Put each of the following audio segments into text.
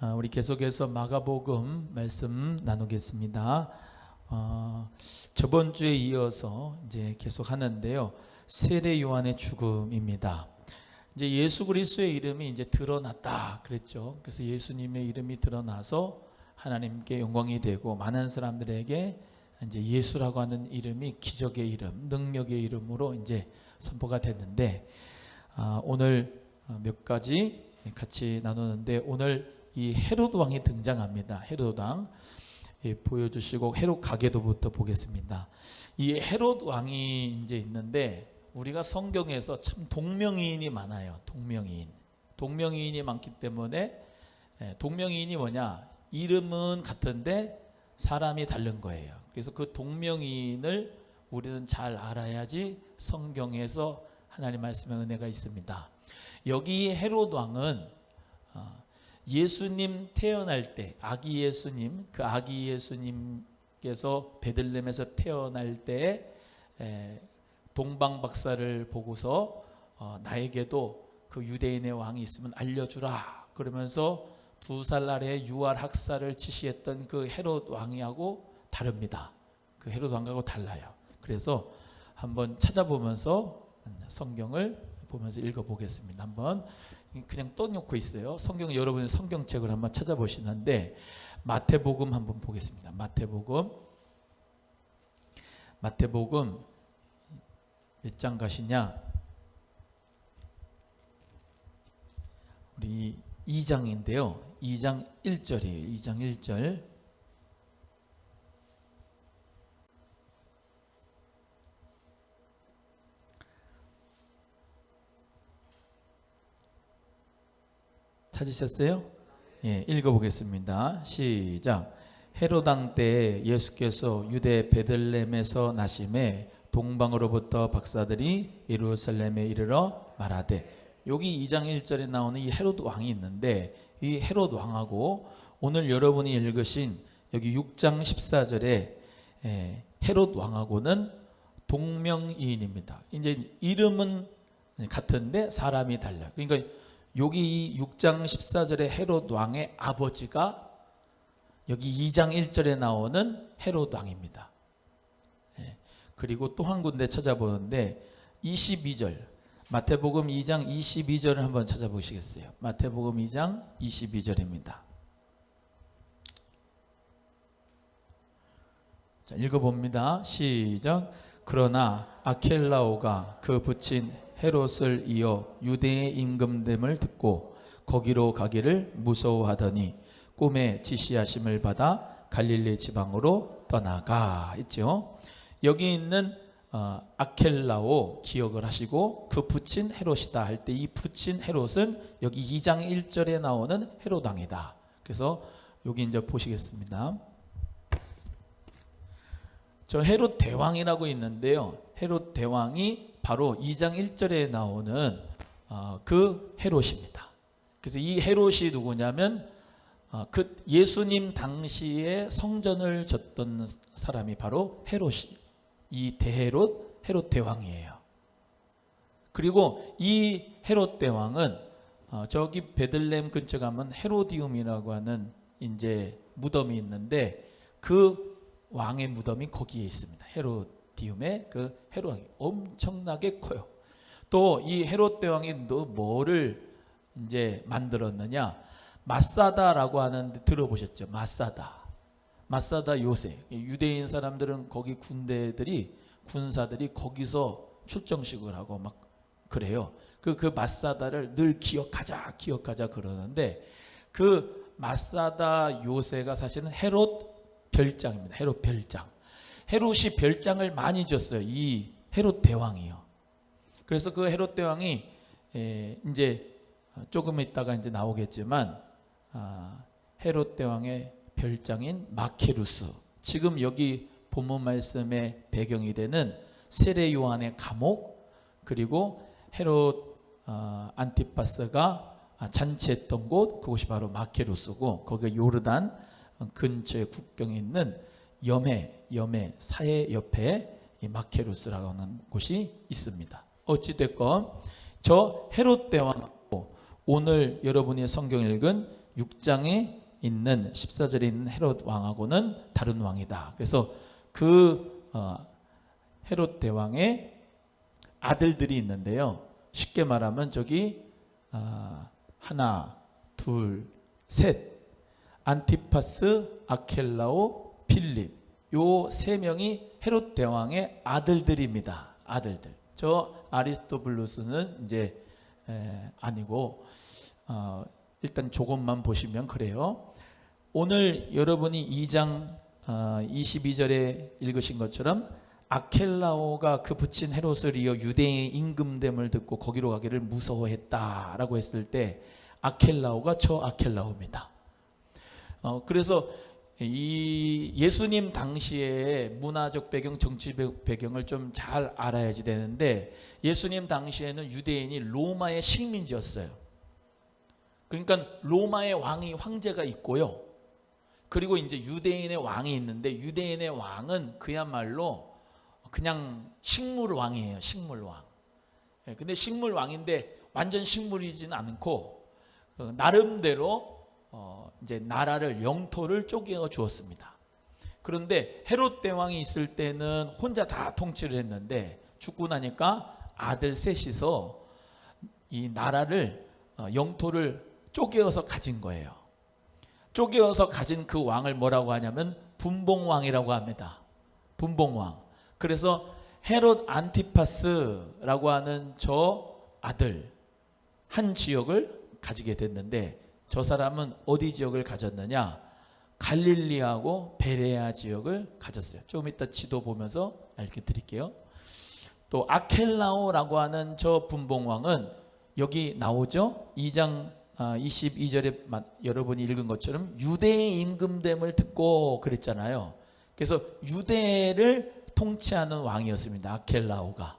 우리 계속해서 마가복음 말씀 나누겠습니다. 저번 주에 이어서 이제 계속 하는데요. 세례 요한의 죽음입니다. 이제 예수 그리스도의 이름이 이제 드러났다 그랬죠. 그래서 예수님의 이름이 드러나서 하나님께 영광이 되고 많은 사람들에게 이제 예수라고 하는 이름이 기적의 이름, 능력의 이름으로 이제 선포가 됐는데, 오늘 몇 가지 같이 나누는데, 오늘 이 헤롯 왕이 등장합니다. 헤롯 왕 보여주시고 헤롯 가게도부터 보겠습니다. 이 헤롯 왕이 이제 있는데, 우리가 성경에서 참 동명이인이 많아요. 동명이인이 많기 때문에, 동명이인이 뭐냐? 이름은 같은데 사람이 다른 거예요. 그래서 그 동명이인을 우리는 잘 알아야지 성경에서 하나님 말씀의 은혜가 있습니다. 여기 헤롯 왕은 예수님 태어날 때, 아기 예수님, 그 아기 예수님께서 베들레헴에서 태어날 때 동방 박사를 보고서 나에게도 그 유대인의 왕이 있으면 알려주라 그러면서 2살 아래에 유알 학살을 지시했던 그 헤롯 왕이하고 다릅니다. 그 헤롯 왕하고 달라요. 그래서 한번 찾아보면서 성경을 보면서 읽어보겠습니다. 한번 그냥 떠놓고 있어요. 성경, 여러분의 성경책을 한번 찾아보시는데, 마태복음 한번 보겠습니다. 마태복음 몇 장 가시냐? 우리 2장인데요. 2장 1절이에요. 2장 1절. 찾으셨어요? 예, 읽어보겠습니다. 시작. 헤롯 왕 때에 예수께서 유대 베들레헴에서 나심에 동방으로부터 박사들이 예루살렘에 이르러 말하되, 여기 2장 1절에 나오는 이 헤롯 왕이 있는데, 이 헤롯 왕하고 오늘 여러분이 읽으신 여기 6장 14절에 헤롯 왕하고는 동명이인입니다. 이제 이름은 같은데 사람이 달라요. 그러니까 여기 6장 14절에 헤롯 왕의 아버지가 여기 2장 1절에 나오는 헤롯 왕입니다. 그리고 또 한 군데 찾아보는데 22절, 마태복음 2장 22절을 한번 찾아보시겠어요? 마태복음 2장 22절입니다. 자, 읽어봅니다. 시작. 그러나 아켈라오가 그 부친 헤롯을 이어 유대의 임금됨을 듣고 거기로 가기를 무서워하더니 꿈에 지시하심을 받아 갈릴리 지방으로 떠나가 있죠. 여기 있는 아켈라오 기억을 하시고, 그 부친 헤롯이다 할 때 이 부친 헤롯은 여기 2장 1절에 나오는 헤롯 왕이다. 그래서 여기 이제 보시겠습니다. 저 헤롯 대왕이라고 있는데요. 헤롯 대왕이 바로 2장 1절에 나오는 그 헤롯입니다. 그래서 이 헤롯이 누구냐면 그 예수님 당시에 성전을 졌던 사람이 바로 헤롯이, 이 대헤롯, 헤롯 대왕이에요. 그리고 이 헤롯 대왕은 저기 베들레헴 근처 가면 헤로디움이라고 하는 이제 무덤이 있는데, 그 왕의 무덤이 거기에 있습니다. 헤로디움의 그 헤롯 왕이 엄청나게 커요. 또 이 헤롯 대왕이 뭐를 이제 만들었느냐? 마사다라고 하는데 들어보셨죠? 마사다 요새. 유대인 사람들은 거기 군사들이 거기서 출정식을 하고 막 그래요. 그 마사다를 늘 기억하자 그러는데, 그 마사다 요새가 사실은 헤롯 별장입니다. 헤롯 별장. 헤롯이 별장을 많이 줬어요. 이 헤롯 대왕이요. 그래서 그 헤롯 대왕이 이제 조금 있다가 이제 나오겠지만, 헤롯 대왕의 별장인 마케루스, 지금 여기 본문 말씀의 배경이 되는 세례 요한의 감옥, 그리고 헤롯 안티파스가 잔치했던 곳, 그곳이 바로 마케루스고, 거기가 요르단 근처에 국경에 있는 염해 사해 옆에 이 마케루스라고 하는 곳이 있습니다. 어찌됐건 저 헤롯 대왕하고 오늘 여러분이 성경 읽은 6장에 있는 14절에 있는 헤롯 왕하고는 다른 왕이다. 그래서 그 헤롯 대왕의 아들들이 있는데요. 쉽게 말하면 저기 하나, 둘, 셋, 안티파스, 아켈라오, 필립, 요 세 명이 헤롯 대왕의 아들들입니다. 아들들. 저 아리스토블루스는 이제 아니고 일단 조금만 보시면 그래요. 오늘 여러분이 2장 22절에 읽으신 것처럼 아켈라오가 그 붙인 헤롯을 이어 유대인의 임금됨을 듣고 거기로 가기를 무서워했다라고 했을 때 아켈라오가 저 아켈라오입니다. 그래서 이 예수님 당시의 문화적 배경, 정치 배경을 좀 잘 알아야지 되는데 예수님 당시에는 유대인이 로마의 식민지였어요. 그러니까 로마의 왕이 황제가 있고요. 그리고 이제 유대인의 왕이 있는데 유대인의 왕은 그야말로 그냥 식물 왕이에요. 식물 왕. 근데 식물 왕인데 완전 식물이지는 않고 나름대로 이제 나라를 영토를 쪼개어 주었습니다. 그런데 헤롯 대왕이 있을 때는 혼자 다 통치를 했는데 죽고 나니까 아들 셋이서 이 나라를 영토를 쪼개어서 가진 거예요. 쪼개어서 가진 그 왕을 뭐라고 하냐면 분봉왕이라고 합니다. 분봉왕. 그래서 헤롯 안티파스라고 하는 저 아들 한 지역을 가지게 됐는데 저 사람은 어디 지역을 가졌느냐? 갈릴리하고 베레아 지역을 가졌어요. 조금 이따 지도 보면서 알려드릴게요. 또 아켈라오라고 하는 저 분봉왕은 여기 나오죠? 2장 22절에 여러분이 읽은 것처럼 유대의 임금됨을 듣고 그랬잖아요. 그래서 유대를 통치하는 왕이었습니다. 아켈라오가.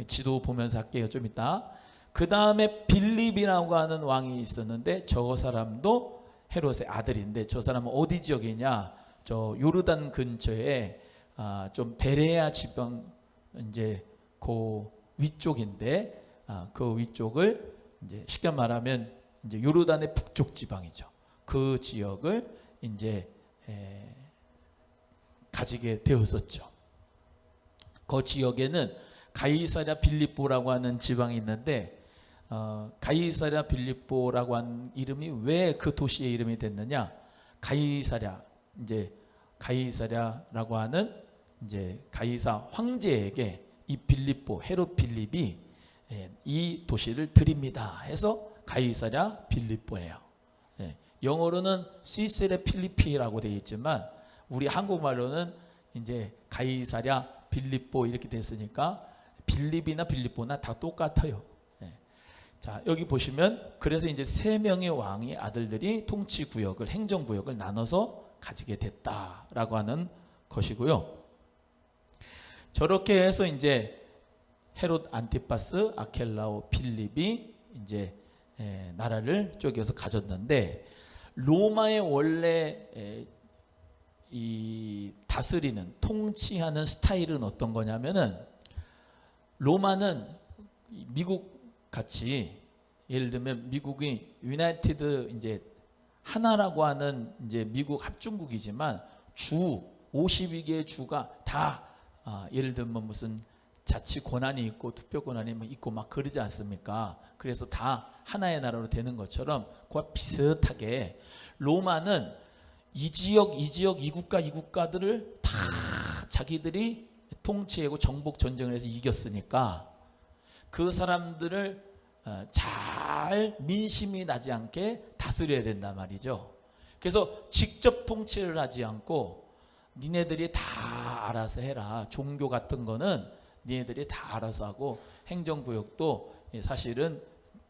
지도 보면서 할게요. 좀 이따. 그 다음에 빌립이라고 하는 왕이 있었는데 저 사람도 헤롯의 아들인데 저 사람은 어디 지역이냐? 저 요르단 근처에 좀 베레아 지방 이제 그 위쪽인데 그 위쪽을 이제 쉽게 말하면 이제 요르단의 북쪽 지방이죠. 그 지역을 이제 가지게 되었었죠. 그 지역에는 가이사랴 빌립보라고 하는 지방이 있는데 가이사랴 빌립보라고 하는 이름이 왜 그 도시의 이름이 됐느냐? 가이사랴 이제 가이사랴라고 하는 이제 가이사 황제에게 이 빌립보 헤롯 빌립이 이 도시를 드립니다 해서 가이사랴 빌립보예요. 영어로는 시세레 필리피라고 되어 있지만 우리 한국말로는 이제 가이사랴 빌립보 이렇게 됐으니까 빌립이나 빌립보나 다 똑같아요. 자, 여기 보시면 그래서 이제 세 명의 왕의 아들들이 통치 구역을 행정 구역을 나눠서 가지게 됐다라고 하는 것이고요. 저렇게 해서 이제 헤롯 안티파스, 아켈라오, 필립이 이제 나라를 쪼개서 가졌는데 로마의 원래 이 다스리는 통치하는 스타일은 어떤 거냐면은 로마는 미국 같이 예를 들면 미국이 유나이티드 이제 하나라고 하는 이제 미국 합중국이지만 주 52개의 주가 다 예를 들면 무슨 자치 권한이 있고 투표 권한이 있고 막 그러지 않습니까? 그래서 다 하나의 나라로 되는 것처럼 그와 비슷하게 로마는 이 지역 이 국가들을 다 자기들이 통치하고 정복 전쟁을 해서 이겼으니까 그 사람들을 잘 민심이 나지 않게 다스려야 된단 말이죠. 그래서 직접 통치를 하지 않고 니네들이 다 알아서 해라. 종교 같은 거는 니네들이 다 알아서 하고 행정구역도 사실은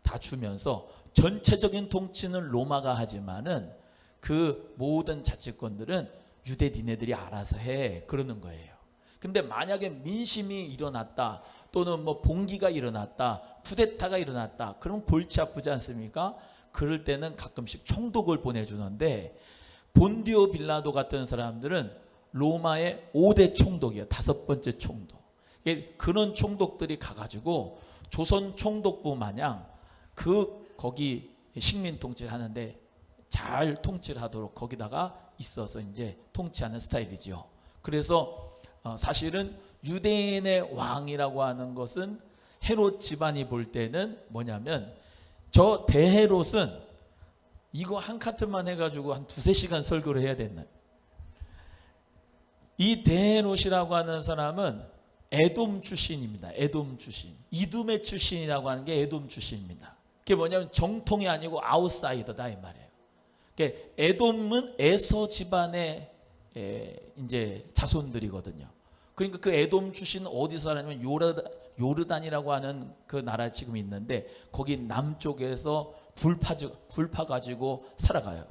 다 주면서 전체적인 통치는 로마가 하지만은 그 모든 자치권들은 유대 니네들이 알아서 해 그러는 거예요. 근데 만약에 민심이 일어났다 또는 뭐 봉기가 일어났다 쿠데타가 일어났다 그럼 골치 아프지 않습니까? 그럴 때는 가끔씩 총독을 보내주는데 본디오 빌라도 같은 사람들은 로마의 5대 총독이에요. 5번째 총독. 그런 총독들이 가가지고 조선 총독부 마냥 거기 식민 통치를 하는데 잘 통치를 하도록 거기다가 있어서 이제 통치하는 스타일이지요. 그래서 사실은 유대인의 왕이라고 하는 것은 헤롯 집안이 볼 때는 뭐냐면 저 대헤롯은 이거 한 카트만 해가지고 한 2-3시간 설교를 해야 됐나. 이 대헤롯이라고 하는 사람은 에돔 출신입니다. 에돔 출신. 이두메 출신이라고 하는 게 에돔 출신입니다. 그게 뭐냐면 정통이 아니고 아웃사이더다 이 말이에요. 그러니까 에돔은 에서 집안의 이제 자손들이거든요. 그러니까 그 에돔 출신은 어디서 살았냐면 요르단이라고 하는 그 나라 지금 있는데 거기 남쪽에서 굴파 가지고 살아가요.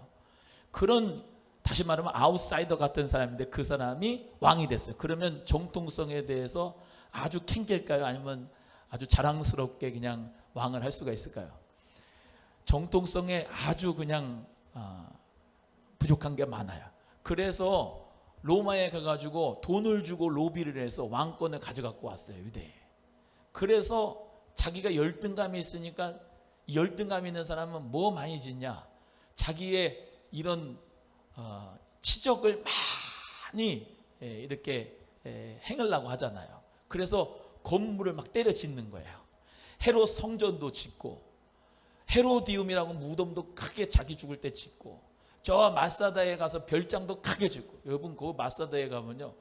그런 다시 말하면 아웃사이더 같은 사람인데 그 사람이 왕이 됐어요. 그러면 정통성에 대해서 아주 캥길까요? 아니면 아주 자랑스럽게 그냥 왕을 할 수가 있을까요? 정통성에 아주 그냥 부족한 게 많아요. 그래서 로마에 가가지고 돈을 주고 로비를 해서 왕권을 가져갖고 왔어요. 유대에. 그래서 자기가 열등감이 있으니까 열등감 있는 사람은 뭐 많이 짓냐? 자기의 이런 치적을 많이 이렇게 행하려고 하잖아요. 그래서 건물을 막 때려 짓는 거예요. 헤롯 성전도 짓고 헤로디움이라고 무덤도 크게 자기 죽을 때 짓고 저 마사다에 가서 별장도 크게 짓고 여러분 그 마사다에 가면요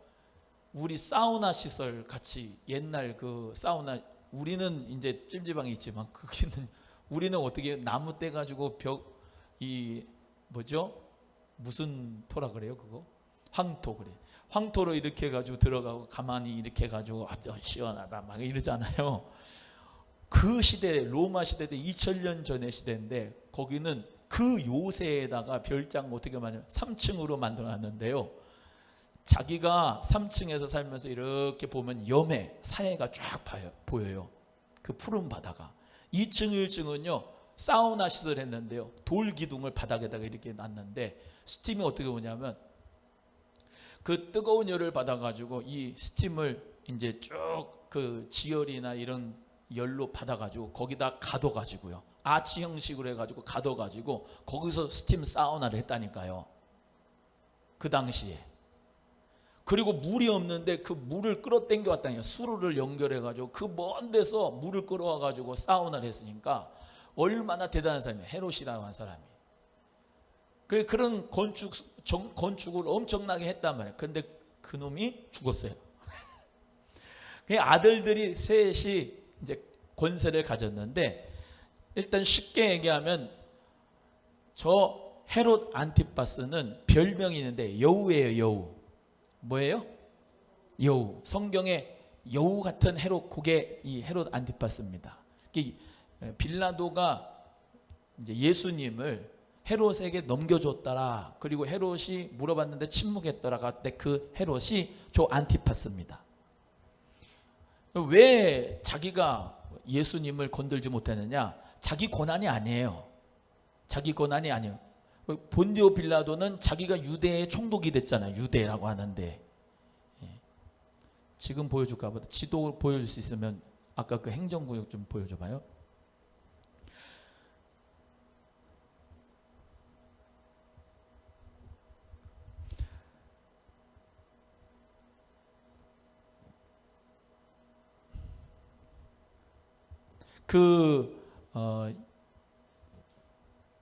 우리 사우나 시설 같이 옛날 그 사우나 우리는 이제 찜질방이 있지만 거기는 우리는 어떻게 나무 떼 가지고 뭐죠? 무슨 토라 그래요 그거? 황토 그래. 황토로 이렇게 해가지고 들어가고 가만히 이렇게 해가지고 시원하다 막 이러잖아요. 그 시대 로마 시대 때 2000년 전의 시대인데 거기는 그 요새에다가 별장 어떻게 말하냐면 3층으로 만들어놨는데요. 자기가 3층에서 살면서 이렇게 보면 염해 사해가 쫙 보여요. 그 푸른 바다가. 2층 1층은요 사우나 시설 했는데요. 돌 기둥을 바닥에다가 이렇게 놨는데 스팀이 어떻게 오냐면 그 뜨거운 열을 받아가지고 이 스팀을 이제 쭉 그 지열이나 이런 열로 받아가지고 거기다 가둬가지고요. 아치 형식으로 해가지고 가둬가지고 거기서 스팀 사우나를 했다니까요. 그 당시에. 그리고 물이 없는데 그 물을 끌어당겨 왔다니까요. 수로를 연결해가지고 그 먼 데서 물을 끌어와가지고 사우나를 했으니까 얼마나 대단한 사람이에요. 헤롯이라고 하는 사람이. 그런 건축을 엄청나게 했단 말이에요. 근데 그 놈이 죽었어요. 그 아들들이 셋이 이제 권세를 가졌는데 일단 쉽게 얘기하면 저 헤롯 안티파스는 별명이 있는데 여우예요. 여우. 뭐예요? 여우. 성경에 여우 같은 헤롯 그게 이 헤롯 안티파스입니다. 빌라도가 이제 예수님을 헤롯에게 넘겨줬더라. 그리고 헤롯이 물어봤는데 침묵했더라. 그때 그 헤롯이 저 안티파스입니다. 왜 자기가 예수님을 건들지 못했느냐? 자기 권한이 아니에요. 자기 권한이 아니에요. 본디오 빌라도는 자기가 유대의 총독이 됐잖아요. 유대라고 하는데 지금 보여줄까 보다. 지도 보여줄 수 있으면 아까 그 행정구역 좀 보여줘봐요.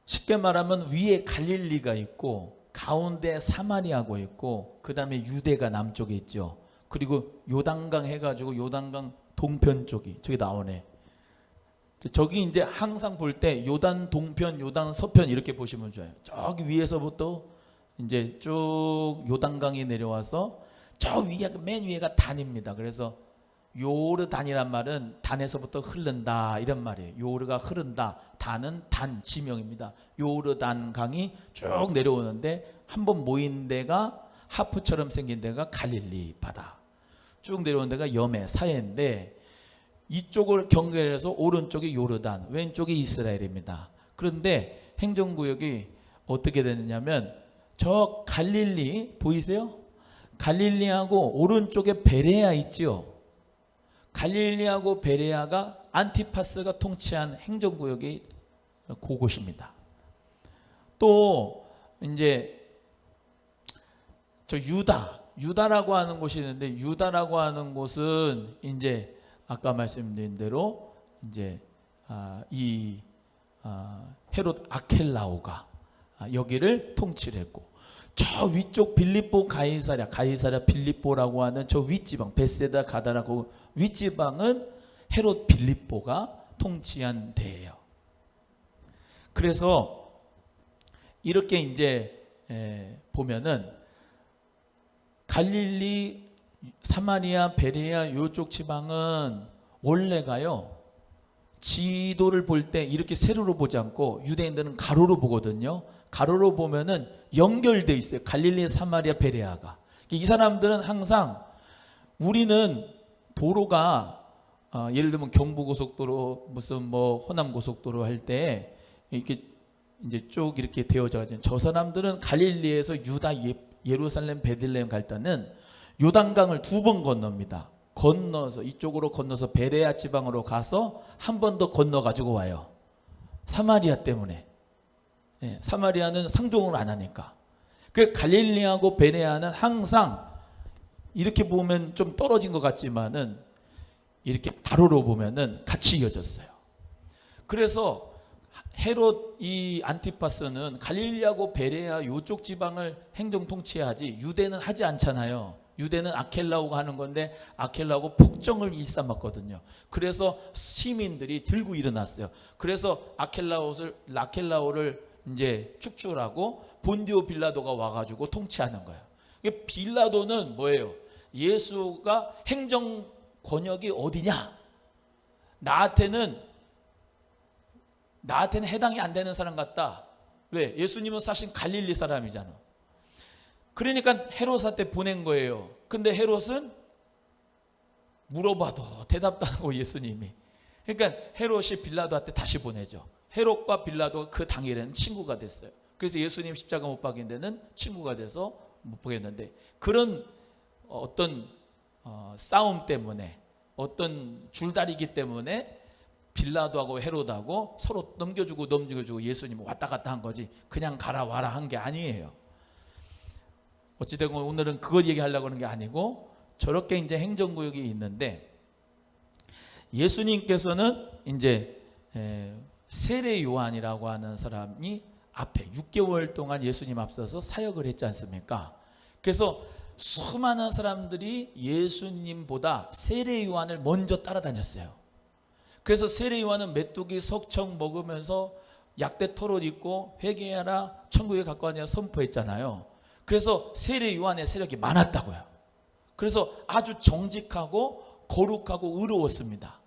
쉽게 말하면 위에 갈릴리가 있고 가운데 사마리아가 있고 그 다음에 유대가 남쪽에 있죠. 그리고 요단강 해가지고 요단강 동편 쪽이 저기 나오네. 저기 이제 항상 볼 때 요단 동편, 요단 서편 이렇게 보시면 좋아요. 저기 위에서부터 이제 쭉 요단강이 내려와서 저 위에 맨 위에가 단입니다. 그래서 요르단이란 말은 단에서부터 흐른다 이런 말이에요. 요르가 흐른다. 단은 단 지명입니다. 요르단 강이 쭉 내려오는데 한번 모인 데가 하프처럼 생긴 데가 갈릴리 바다. 쭉 내려오는 데가 염해 사해인데 이쪽을 경계해서 오른쪽이 요르단, 왼쪽이 이스라엘입니다. 그런데 행정구역이 어떻게 되느냐면 저 갈릴리 보이세요? 갈릴리하고 오른쪽에 베레아 있죠. 갈릴리하고 베레아가 안티파스가 통치한 행정구역이 그곳입니다. 또 이제 저 유다라고 하는 곳이 있는데, 유다라고 하는 곳은 이제 아까 말씀드린 대로 이제 헤롯 아켈라오가 여기를 통치를 했고, 저 위쪽 빌립보 가이사랴 빌립보라고 하는 저 윗지방 베세다 가다라고 윗지방은 헤롯 빌립보가 통치한 데예요. 그래서 이렇게 이제 보면은 갈릴리, 사마리아, 베레아 요쪽 지방은 원래가요, 지도를 볼 때 이렇게 세로로 보지 않고 유대인들은 가로로 보거든요. 가로로 보면은 연결돼 있어요. 갈릴리, 사마리아, 베레아가. 이 사람들은 항상, 우리는 도로가 예를 들면 경부고속도로, 무슨 뭐 호남고속도로 할 때 이렇게 이제 쭉 이렇게 되어져 가지고, 저 사람들은 갈릴리에서 유다, 예루살렘, 베들레헴 갈 때는 요단강을 2번 건넙니다. 건너서 이쪽으로 건너서 베레아 지방으로 가서 한 번 더 건너 가지고 와요. 사마리아 때문에. 사마리아는 상종을 안 하니까. 그 갈릴리하고 베레아는 항상 이렇게 보면 좀 떨어진 것 같지만은 이렇게 가로로 보면은 같이 이어졌어요. 그래서 헤롯 이 안티파스는 갈릴리하고 베레아 요쪽 지방을 행정 통치하지 유대는 하지 않잖아요. 유대는 아켈라오가 하는 건데 아켈라오가 폭정을 일삼았거든요. 그래서 시민들이 들고 일어났어요. 그래서 아켈라오를 이제 축출을 하고 본디오 빌라도가 와가지고 통치하는 거예요. 빌라도는 뭐예요? 예수가 행정 권력이 어디냐? 나한테는 해당이 안 되는 사람 같다. 왜? 예수님은 사실 갈릴리 사람이잖아. 그러니까 헤롯한테 보낸 거예요. 근데 헤롯은 물어봐도 대답도 안 하고 예수님이. 그러니까 헤롯이 빌라도한테 다시 보내죠. 헤롯과 빌라도가 그 당일에는 친구가 됐어요. 그래서 예수님 십자가 못 박인 데는 친구가 돼서 못 박였는데, 그런 어떤 싸움 때문에, 어떤 줄다리기 때문에 빌라도하고 헤롯하고 서로 넘겨주고 예수님 왔다 갔다 한 거지, 그냥 가라 와라 한 게 아니에요. 어찌되건 오늘은 그걸 얘기하려고 하는 게 아니고, 저렇게 이제 행정구역이 있는데, 예수님께서는 이제 세례 요한이라고 하는 사람이 앞에 6개월 동안 예수님 앞서서 사역을 했지 않습니까? 그래서 수많은 사람들이 예수님보다 세례 요한을 먼저 따라다녔어요. 그래서 세례 요한은 메뚜기 석청 먹으면서 약대 털옷 입고 회개하라, 천국에 가까우니라 선포했잖아요. 그래서 세례 요한의 세력이 많았다고요. 그래서 아주 정직하고 거룩하고 의로웠습니다.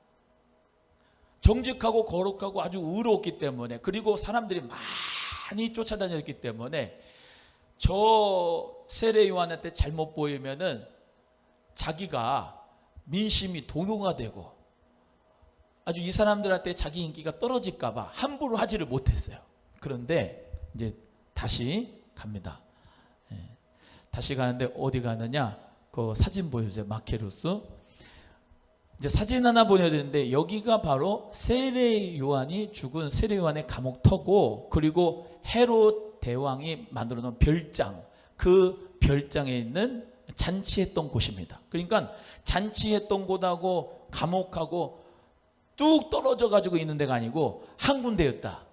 정직하고 거룩하고 아주 의로웠기 때문에, 그리고 사람들이 많이 쫓아다녔기 때문에, 저 세례 요한한테 잘못 보이면은 자기가 민심이 동요가 되고 아주 이 사람들한테 자기 인기가 떨어질까봐 함부로 하지를 못했어요. 그런데 이제 다시 갑니다. 다시 가는데 어디 가느냐? 그 사진 보여주세요. 마케루스. 이제 사진 하나 보여야 되는데, 여기가 바로 세례 요한이 죽은 세례 요한의 감옥터고, 그리고 헤롯 대왕이 만들어 놓은 별장, 그 별장에 있는 잔치했던 곳입니다. 그러니까 잔치했던 곳하고 감옥하고 뚝 떨어져 가지고 있는 데가 아니고 한 군데였다.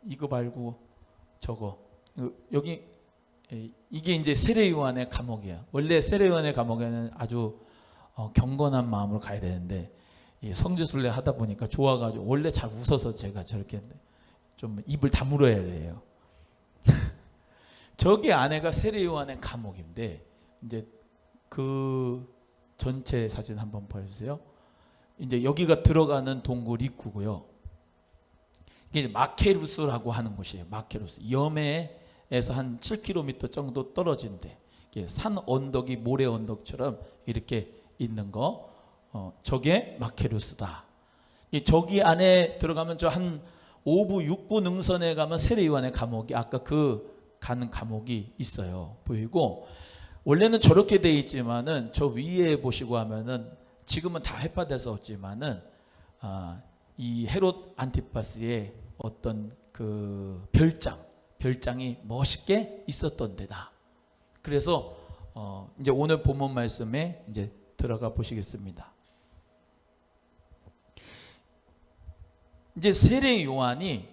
이거 말고 저거, 여기 이게 이제 세례 요한의 감옥이에요. 원래 세례 요한의 감옥에는 아주 경건한 마음으로 가야 되는데, 이 성지순례 하다 보니까 좋아가지고, 원래 잘 웃어서 제가 저렇게 좀 입을 다물어야 돼요. 저기 안에가 세례 요한의 감옥인데, 이제 그 전체 사진 한번 보여주세요. 이제 여기가 들어가는 동굴 입구고요. 이게 마케루스라고 하는 곳이에요. 마케루스. 염해에서 한 7km 정도 떨어진 데, 산 언덕이 모래 언덕처럼 이렇게 있는 거, 저게 마케루스다. 저기 안에 들어가면 저 한 5부 6부 능선에 가면 세례 요한의 감옥이, 아까 그 가는 감옥이 있어요. 보이고, 원래는 저렇게 돼 있지만은 저 위에 보시고 하면은 지금은 다 해파돼서 없지만은 이 헤롯 안티파스의 어떤 그 별장이 멋있게 있었던 데다. 그래서 이제 오늘 본문 말씀에 이제 들어가 보시겠습니다. 이제 세례 요한이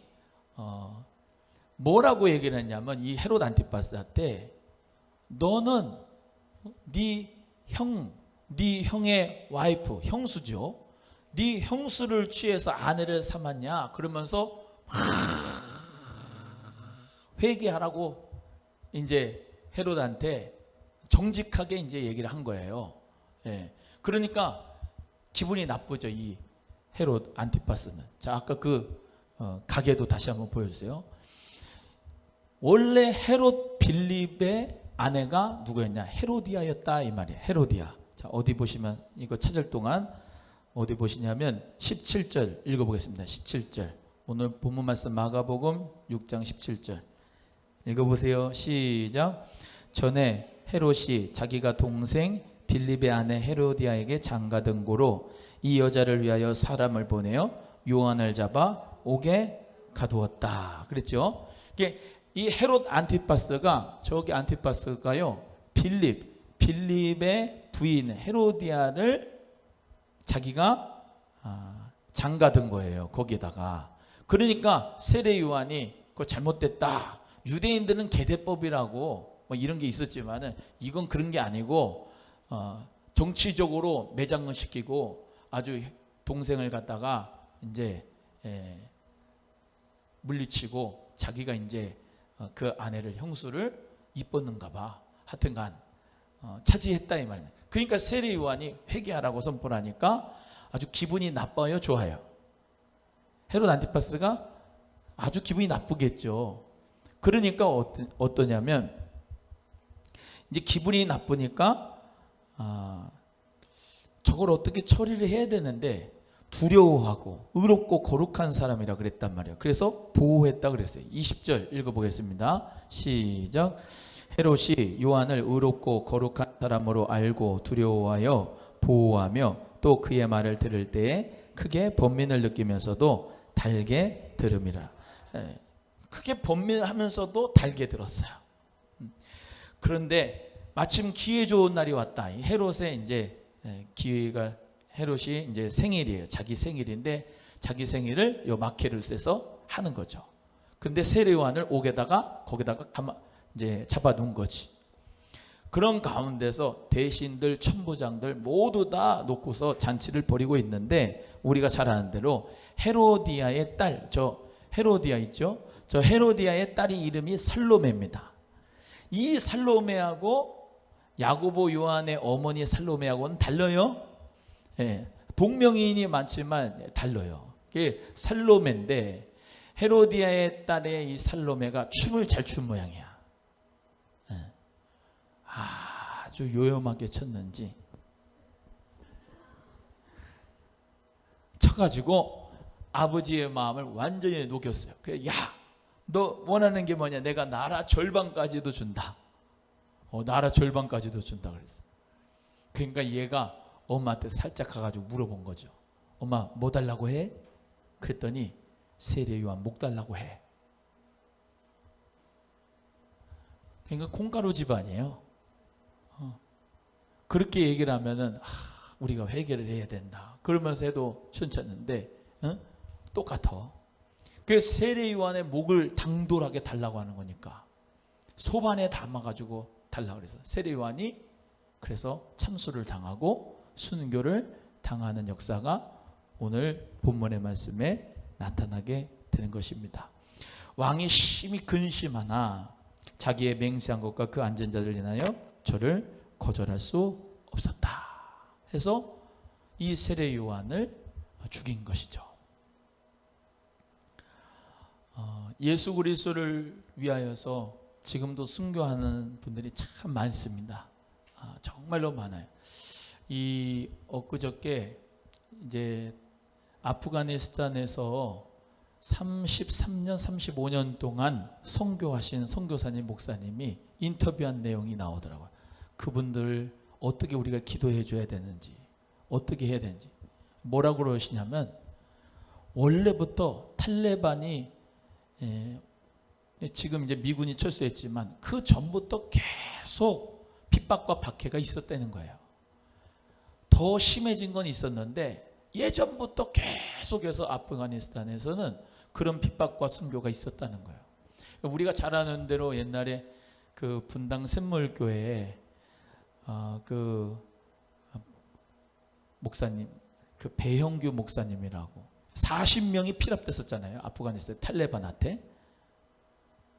뭐라고 얘기를 했냐면, 이 헤롯 안티파스한테 너는 네 형의 와이프, 형수죠. 네 형수를 취해서 아내를 삼았냐? 그러면서 회개하라고 이제 헤롯한테 정직하게 이제 얘기를 한 거예요. 예. 그러니까 기분이 나쁘죠, 이 헤롯 안티파스는. 자, 아까 그 가게도 다시 한번 보여주세요. 원래 헤롯 빌립의 아내가 누구였냐? 헤로디아였다, 이 말이에요. 헤로디아. 자, 어디 보시면, 이거 찾을 동안 어디 보시냐면 17절 읽어보겠습니다. 17절. 오늘 본문 말씀 마가복음 6장 17절 읽어보세요. 시작. 전에 헤롯이 자기가 동생 빌립의 아내 헤로디아에게 장가든 고로 이 여자를 위하여 사람을 보내어 요한을 잡아 옥에 가두었다. 그랬죠. 이 헤롯 안티파스가, 저기 안티파스가요, 빌립의 부인 헤로디아를 자기가 장가든 거예요, 거기에다가. 그러니까 세례 요한이 그거 잘못됐다, 유대인들은 계대법이라고 뭐 이런 게 있었지만은 이건 그런 게 아니고 정치적으로 매장을 시키고 아주 동생을 갖다가 이제 물리치고 자기가 이제 그 아내를, 형수를 이뻤는가 봐. 하여튼간 차지했다, 이 말입니다. 그러니까 세례 요한이 회개하라고 선포를 하니까 아주 기분이 나빠요, 좋아요? 헤롯 안티파스가 아주 기분이 나쁘겠죠. 그러니까 어떠냐면, 이제 기분이 나쁘니까 저걸 어떻게 처리를 해야 되는데 두려워하고 의롭고 거룩한 사람이라 그랬단 말이에요. 그래서 보호했다 그랬어요. 20절 읽어보겠습니다. 시작. 헤롯이 요한을 의롭고 거룩한 사람으로 알고 두려워하여 보호하며 또 그의 말을 들을 때에 크게 번민을 느끼면서도 달게 들음이라. 크게 번민하면서도 달게 들었어요. 그런데 마침 기회 좋은 날이 왔다. 헤롯의 이제 기회가, 헤롯이 이제 생일이에요. 자기 생일인데 자기 생일을 요 마케르스에서 하는 거죠. 근데 세례 요한을 옥에다가 거기다가 이제 잡아 놓은 거지. 그런 가운데서 대신들, 천부장들 모두 다 놓고서 잔치를 벌이고 있는데, 우리가 잘 아는 대로 헤로디아의 딸, 저 헤로디아 있죠? 저 헤로디아의 딸이 이름이 살로메입니다. 이 살로메하고 야고보 요한의 어머니 살로메하고는 달라요. 예, 동명이인이 많지만 달라요. 이게 살로메인데 헤로디아의 딸의 이 살로메가 춤을 잘 춘 모양이야. 예, 아주 요염하게 췄는지 쳐가지고 아버지의 마음을 완전히 녹였어요. 그래, 야, 너 원하는 게 뭐냐? 내가 나라 절반까지도 준다. 나라 절반까지도 준다 그랬어. 그러니까 얘가 엄마한테 살짝 가가지고 물어본 거죠. 엄마, 뭐 달라고 해? 그랬더니 세례 요한 목 달라고 해. 그러니까 콩가루 집안이에요. 그렇게 얘기를 하면은 우리가 회개를 해야 된다 그러면서 해도 괜찮은데 똑같아. 그래서 세례 요한의 목을 당돌하게 달라고 하는 거니까 소반에 담아가지고 달라고 그래서 세례 요한이 그래서 참수를 당하고 순교를 당하는 역사가 오늘 본문의 말씀에 나타나게 되는 것입니다. 왕이 심히 근심하나 자기의 맹세한 것과 그 앉은 자를 인하여 저를 거절할 수 없었다 해서 이 세례 요한을 죽인 것이죠. 예수 그리스도를 위하여서 지금도 순교하는 분들이 참 많습니다. 정말로 많아요. 이 엊그저께 이제 아프가니스탄에서 33년, 35년 동안 선교하신 선교사님, 목사님이 인터뷰한 내용이 나오더라고요. 그분들 어떻게 우리가 기도해 줘야 되는지, 어떻게 해야 되는지. 뭐라고 그러시냐면 원래부터 탈레반이 지금 이제 미군이 철수했지만 그 전부터 계속 핍박과 박해가 있었다는 거예요. 더 심해진 건 있었는데 예전부터 계속해서 아프가니스탄에서는 그런 핍박과 순교가 있었다는 거예요. 우리가 잘 아는 대로 옛날에 그 분당 샘물교회에 그 목사님, 그 배형규 목사님이라고 40명이 피랍됐었잖아요. 아프가니스탄 탈레반한테.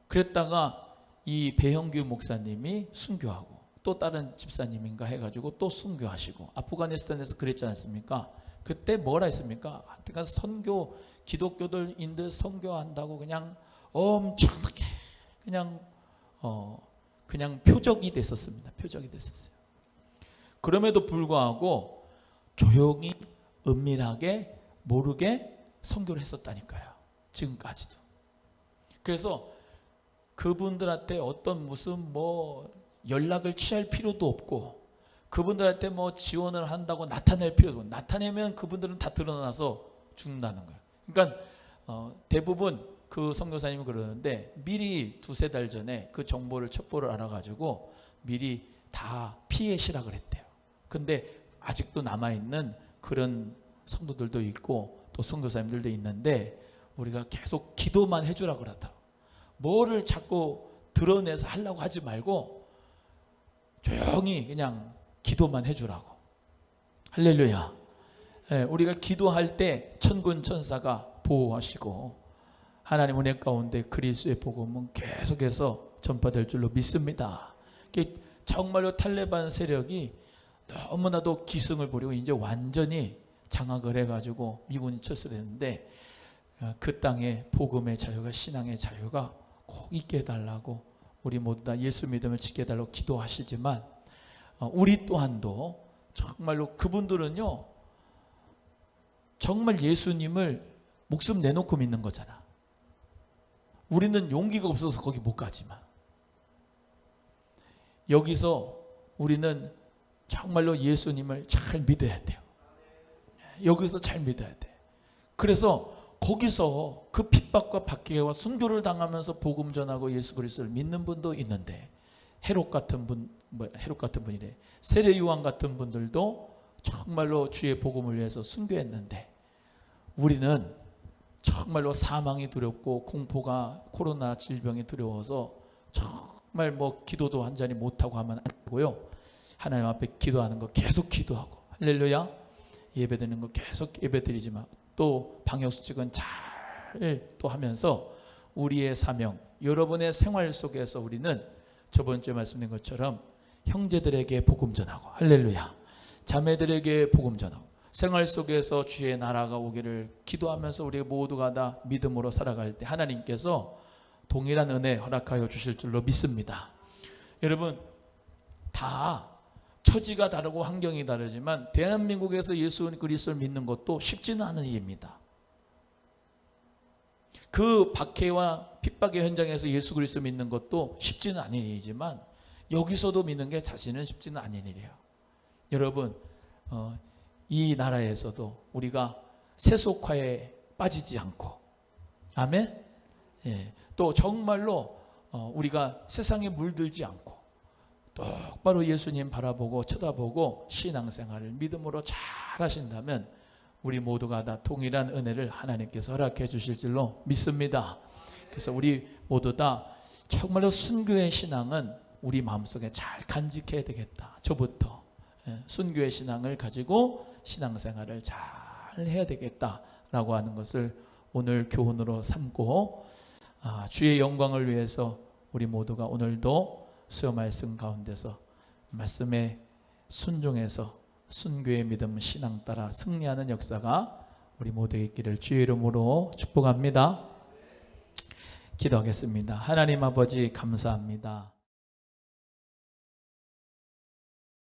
그랬다가 이 배형규 목사님이 순교하고 또 다른 집사님인가 해가지고 또 순교하시고 아프가니스탄에서 그랬지 않습니까? 그때 뭐라 했습니까? 하여튼 선교, 기독교들인들 선교한다고 그냥 엄청나게 그냥 표적이 됐었습니다. 표적이 됐었어요. 그럼에도 불구하고 조용히 은밀하게 모르게 선교를 했었다니까요. 지금까지도. 그래서 그분들한테 어떤 무슨 뭐 연락을 취할 필요도 없고 그분들한테 뭐 지원을 한다고 나타낼 필요도 없고 나타내면 그분들은 다 드러나서 죽는다는 거예요. 그러니까 대부분 그 선교사님이 그러는데 미리 두세 달 전에 그 정보를 첩보를 알아가지고 미리 다 피해 시락을 했대요. 근데 아직도 남아있는 그런 성도들도 있고 또 선교사님들도 있는데 우리가 계속 기도만 해주라 그러더라고요. 뭐를 자꾸 드러내서 하려고 하지 말고 조용히 그냥 기도만 해주라고. 할렐루야. 우리가 기도할 때 천군 천사가 보호하시고 하나님 은혜 가운데 그리스도의 복음은 계속해서 전파될 줄로 믿습니다. 정말로 탈레반 세력이 너무나도 기승을 부리고 이제 완전히 장악을 해가지고 미군이 철수를 했는데 그 땅에 복음의 자유가 신앙의 자유가 꼭 있게 해달라고 우리 모두 다 예수 믿음을 지게 해달라고 기도하시지만 우리 또한도 정말로 그분들은요 정말 예수님을 목숨 내놓고 믿는 거잖아. 우리는 용기가 없어서 거기 못 가지만 여기서 우리는 정말로 예수님을 잘 믿어야 돼요. 여기서 잘 믿어야 돼. 그래서 거기서 그 핍박과 박해와 순교를 당하면서 복음 전하고 예수 그리스도를 믿는 분도 있는데 헤롯 같은 분이래. 세례 요한 같은 분들도 정말로 주의 복음을 위해서 순교했는데 우리는 정말로 사망이 두렵고 공포가 코로나 질병이 두려워서 정말 뭐 기도도 한 자리 못하고 하면 안 되고요. 하나님 앞에 기도하는 거 계속 기도하고 할렐루야. 예배드리는 거 계속 예배드리지만 또 방역수칙은 잘 또 하면서 우리의 사명, 여러분의 생활 속에서 우리는 저번 주에 말씀드린 것처럼 형제들에게 복음 전하고 할렐루야. 자매들에게 복음 전하고 생활 속에서 주의 나라가 오기를 기도하면서 우리 모두가 다 믿음으로 살아갈 때 하나님께서 동일한 은혜 허락하여 주실 줄로 믿습니다. 여러분 다 처지가 다르고 환경이 다르지만 대한민국에서 예수 그리스도를 믿는 것도 쉽지는 않은 일입니다. 그 박해와 핍박의 현장에서 예수 그리스도 믿는 것도 쉽지는 않은 일이지만 여기서도 믿는 게 자신은 쉽지는 않은 일이에요. 여러분 이 나라에서도 우리가 세속화에 빠지지 않고 아멘. 또 정말로 우리가 세상에 물들지 않고 똑바로 예수님 바라보고 쳐다보고 신앙생활을 믿음으로 잘 하신다면 우리 모두가 다 동일한 은혜를 하나님께서 허락해 주실 줄로 믿습니다. 그래서 우리 모두 다 정말로 순교의 신앙은 우리 마음속에 잘 간직해야 되겠다. 저부터 순교의 신앙을 가지고 신앙생활을 잘 해야 되겠다라고 하는 것을 오늘 교훈으로 삼고 주의 영광을 위해서 우리 모두가 오늘도 수요 말씀 가운데서 말씀에 순종해서 순교의 믿음 신앙 따라 승리하는 역사가 우리 모두에게 있기를 주의 이름으로 축복합니다. 기도하겠습니다. 하나님 아버지 감사합니다.